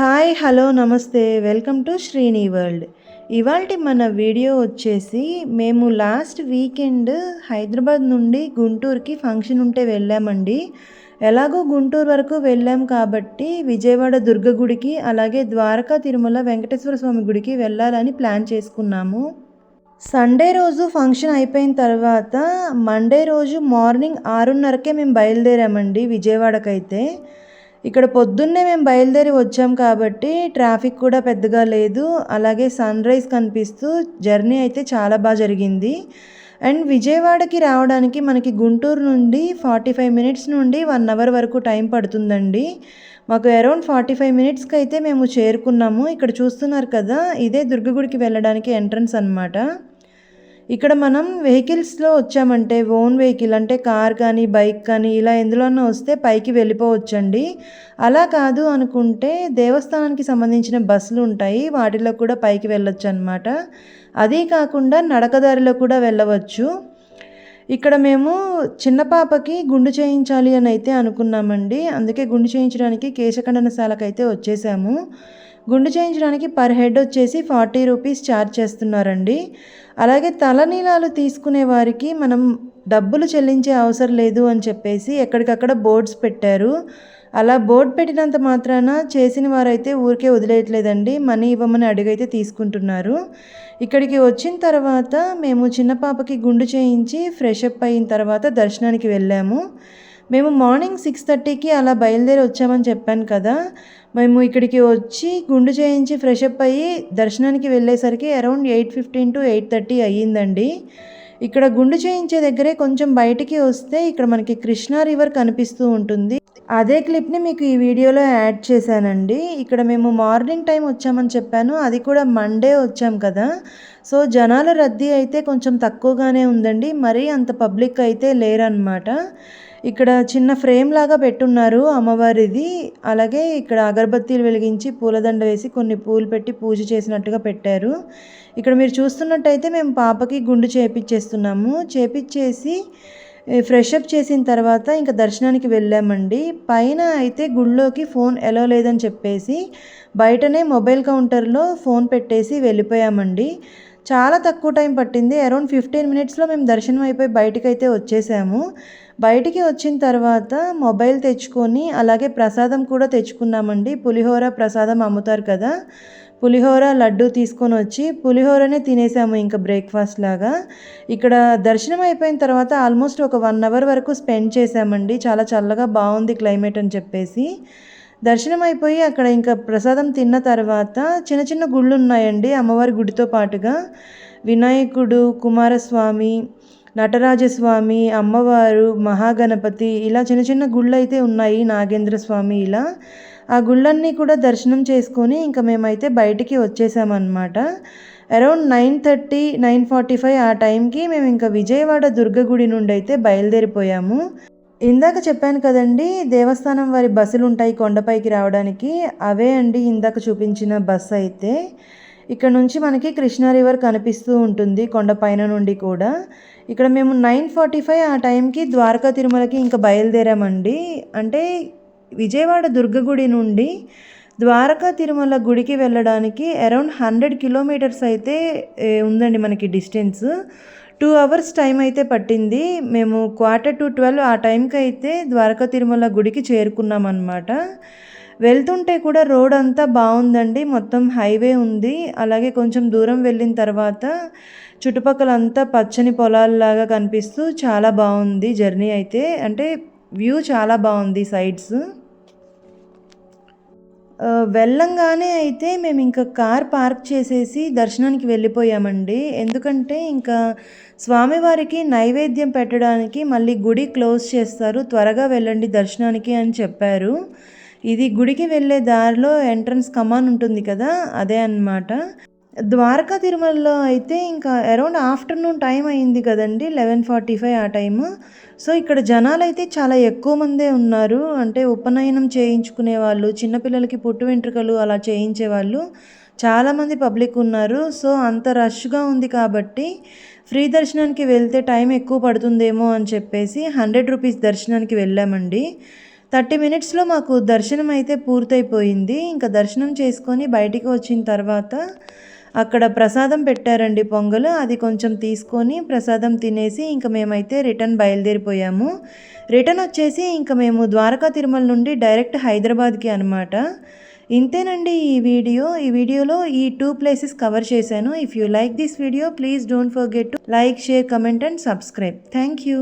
Hi hello నమస్తే welcome to Srini world. ఇవాల్టి మన వీడియో వచ్చేసి మేము లాస్ట్ వీకెండ్ హైదరాబాద్ నుండి గుంటూరుకి ఫంక్షన్ ఉంటే వెళ్ళామండి. ఎలాగో గుంటూరు వరకు వెళ్ళాం కాబట్టి విజయవాడ దుర్గ గుడికి అలాగే ద్వారకా తిరుమల వెంకటేశ్వర స్వామి గుడికి వెళ్ళాలని ప్లాన్ చేసుకున్నాము. సండే రోజు ఫంక్షన్ అయిపోయిన తర్వాత మండే రోజు మార్నింగ్ 6:30కే మేము బయలుదేరామండి విజయవాడకైతే. ఇక్కడ పొద్దున్నే మేము బయలుదేరి వచ్చాం కాబట్టి ట్రాఫిక్ కూడా పెద్దగా లేదు. అలాగే సన్ రైజ్ కనిపిస్తూ జర్నీ అయితే చాలా బాగా జరిగింది. అండ్ విజయవాడకి రావడానికి మనకి గుంటూరు నుండి 45 మినిట్స్ నుండి 1 అవర్ వరకు టైం పడుతుందండి. మాకు అరౌండ్ 45 మినిట్స్కి అయితే మేము చేరుకున్నాము. ఇక్కడ చూస్తున్నారు కదా, ఇదే దుర్గగుడికి వెళ్ళడానికి ఎంట్రన్స్ అన్నమాట. ఇక్కడ మనం వెహికల్స్లో వచ్చామంటే ఓన్ వెహికల్ అంటే కార్ కానీ బైక్ కానీ ఇలా ఎందులోనో వస్తే పైకి వెళ్ళిపోవచ్చండి. అలా కాదు అనుకుంటే దేవస్థానానికి సంబంధించిన బస్సులు ఉంటాయి, వాటిలో కూడా పైకి వెళ్ళొచ్చు అనమాట. అదీ కాకుండా నడకదారిలో కూడా వెళ్ళవచ్చు. ఇక్కడ మేము చిన్న పాపకి గుండు చేయించాలి అని అయితే అనుకున్నామండి. అందుకే గుండు చేయించడానికి కేశఖండనశాలకైతే వచ్చేసాము. గుండు చేయించడానికి పర్ హెడ్ వచ్చేసి 40 రూపీస్ ఛార్జ్ చేస్తున్నారండి. అలాగే తలనీలాలు తీసుకునే వారికి మనం డబ్బులు చెల్లించే అవసరం లేదు అని చెప్పేసి ఎక్కడికక్కడ బోర్డ్స్ పెట్టారు. అలా బోర్డు పెట్టినంత మాత్రాన చేసిన వారైతే ఊరికే వదిలేయట్లేదండి, మనీ ఇవ్వమని అడిగైతే తీసుకుంటున్నారు. ఇక్కడికి వచ్చిన తర్వాత మేము చిన్న పాపకి గుండు చేయించి ఫ్రెష్ అప్ అయిన తర్వాత దర్శనానికి వెళ్ళాము. మేము మార్నింగ్ 6:30కి అలా బయలుదేరి వచ్చామని చెప్పాను కదా. మేము ఇక్కడికి వచ్చి గుండు చేయించి ఫ్రెష్ అప్ అయ్యి దర్శనానికి వెళ్ళేసరికి అరౌండ్ 8:15 to 8:30 అయ్యిందండి. ఇక్కడ గుండు చేయించే దగ్గరే కొంచెం బయటికి వస్తే ఇక్కడ మనకి కృష్ణా రివర్ కనిపిస్తూ ఉంటుంది. అదే క్లిప్ని మీకు ఈ వీడియోలో యాడ్ చేశానండి. ఇక్కడ మేము మార్నింగ్ టైం వచ్చామని చెప్పాను, అది కూడా మండే వచ్చాం కదా. సో జనాల రద్దీ అయితే కొంచెం తక్కువగానే ఉందండి, మరీ అంత పబ్లిక్ అయితే లేరన్నమాట. ఇక్కడ చిన్న ఫ్రేమ్ లాగా పెట్టున్నారు అమ్మవారిది. అలాగే ఇక్కడ అగరబత్తీలు వెలిగించి పూలదండ వేసి కొన్ని పూలు పెట్టి పూజ చేసినట్టుగా పెట్టారు. ఇక్కడ మీరు చూస్తున్నట్టయితే మేము పాపకి గుండు చేపించేస్తున్నాము. చేపించేసి ఫ్రెష్ అప్ చేసిన తర్వాత ఇంకా దర్శనానికి వెళ్ళామండి. పైన అయితే గుళ్ళోకి ఫోన్ ఎలో లేదని చెప్పేసి బయటనే మొబైల్ కౌంటర్లో ఫోన్ పెట్టేసి వెళ్ళిపోయామండి. చాలా తక్కువ టైం పట్టింది, అరౌండ్ 15 మినిట్స్లో మేము దర్శనం అయిపోయి బయటకైతే వచ్చేసాము. బయటికి వచ్చిన తర్వాత మొబైల్ తెచ్చుకొని అలాగే ప్రసాదం కూడా తెచ్చుకున్నామండి. పులిహోర ప్రసాదం అమ్ముతారు కదా, పులిహోర లడ్డు తీసుకొని వచ్చి పులిహోరనే తినేసాము ఇంకా బ్రేక్ఫాస్ట్ లాగా. ఇక్కడ దర్శనం అయిపోయిన తర్వాత ఆల్మోస్ట్ ఒక 1 అవర్ వరకు స్పెండ్ చేసామండి. చాలా చల్లగా బాగుంది క్లైమేట్ అని చెప్పేసి. దర్శనం అయిపోయి అక్కడ ఇంకా ప్రసాదం తిన్న తర్వాత చిన్న చిన్న గుళ్ళు ఉన్నాయండి అమ్మవారి గుడితో పాటుగా. వినాయకుడు, కుమారస్వామి, నటరాజస్వామి, అమ్మవారు, మహాగణపతి ఇలా చిన్న చిన్న గుళ్ళు అయితే ఉన్నాయి, నాగేంద్ర స్వామి ఇలా. ఆ గుళ్ళన్నీ కూడా దర్శనం చేసుకొని ఇంకా మేమైతే బయటికి వచ్చేసామన్నమాట. అరౌండ్ 9:30, 9:45 ఆ టైంకి మేము ఇంకా విజయవాడ దుర్గ గుడి నుండి అయితే బయలుదేరిపోయాము. ఇందాక చెప్పాను కదండి, దేవస్థానం వారి బస్సులు ఉంటాయి కొండపైకి రావడానికి, అవే అండి ఇందాక చూపించిన బస్సు అయితే. ఇక్కడ నుంచి మనకి కృష్ణా రివర్ కనిపిస్తూ ఉంటుంది కొండపైన నుండి కూడా. ఇక్కడ మేము 9:45 ఆ టైంకి ద్వారకా తిరుమలకి ఇంకా బయలుదేరామండి. అంటే విజయవాడ దుర్గ గుడి నుండి ద్వారకా తిరుమల గుడికి వెళ్ళడానికి అరౌండ్ 100 కిలోమీటర్స్ అయితే ఉందండి మనకి డిస్టెన్స్. 2 అవర్స్ టైం అయితే పట్టింది. మేము 11:45 ఆ టైంకి అయితే ద్వారకా తిరుమల గుడికి చేరుకున్నాం అన్నమాట. వెళ్తుంటే కూడా రోడ్ అంతా బాగుందండి, మొత్తం హైవే ఉంది. అలాగే కొంచెం దూరం వెళ్ళిన తర్వాత చుట్టుపక్కల అంతా పచ్చని పొలాల్లాగా కనిపిస్తూ చాలా బాగుంది జర్నీ అయితే. అంటే వ్యూ చాలా బాగుంది సైడ్స్. వెళ్ళంగానే అయితే మేము ఇంకా కార్ పార్క్ చేసేసి దర్శనానికి వెళ్ళిపోయామండి. ఎందుకంటే ఇంకా స్వామివారికి నైవేద్యం పెట్టడానికి మళ్ళీ గుడి క్లోజ్ చేస్తారు, త్వరగా వెళ్ళండి దర్శనానికి అని చెప్పారు. ఇది గుడికి వెళ్ళే దారిలో ఎంట్రన్స్ కమాన్ ఉంటుంది కదా, అదే అన్నమాట. ద్వారకా తిరుమలలో అయితే ఇంకా అరౌండ్ ఆఫ్టర్నూన్ టైం అయింది కదండి, 11:45 ఆ టైము. సో ఇక్కడ జనాలు అయితే చాలా ఎక్కువ మందే ఉన్నారు. అంటే ఉపనయనం చేయించుకునే వాళ్ళు, చిన్నపిల్లలకి పుట్టు వెంట్రుకలు అలా చేయించే వాళ్ళు చాలామంది పబ్లిక్ ఉన్నారు. సో అంత రష్గా ఉంది కాబట్టి ఫ్రీ దర్శనానికి వెళ్తే టైం ఎక్కువ పడుతుందేమో అని చెప్పేసి 100 రూపీస్ దర్శనానికి వెళ్ళామండి. 30 మినిట్స్‌లో మాకు దర్శనం అయితే పూర్తయిపోయింది. ఇంకా దర్శనం చేసుకొని బయటికి వచ్చిన తర్వాత అక్కడ ప్రసాదం పెట్టారండి పొంగలు. అది కొంచెం తీసుకొని ప్రసాదం తినేసి ఇంక మేమైతే రిటర్న్ బయలుదేరిపోయాము. రిటర్న్ వచ్చేసి ఇంక మేము ద్వారకా తిరుమల నుండి డైరెక్ట్ హైదరాబాద్‌కి అనమాట. ఇంతేనండి ఈ వీడియో. ఈ వీడియోలో ఈ 2 ప్లేసెస్ కవర్ చేశాను. If you like this video please don't forget to like, share, comment and subscribe. Thank you.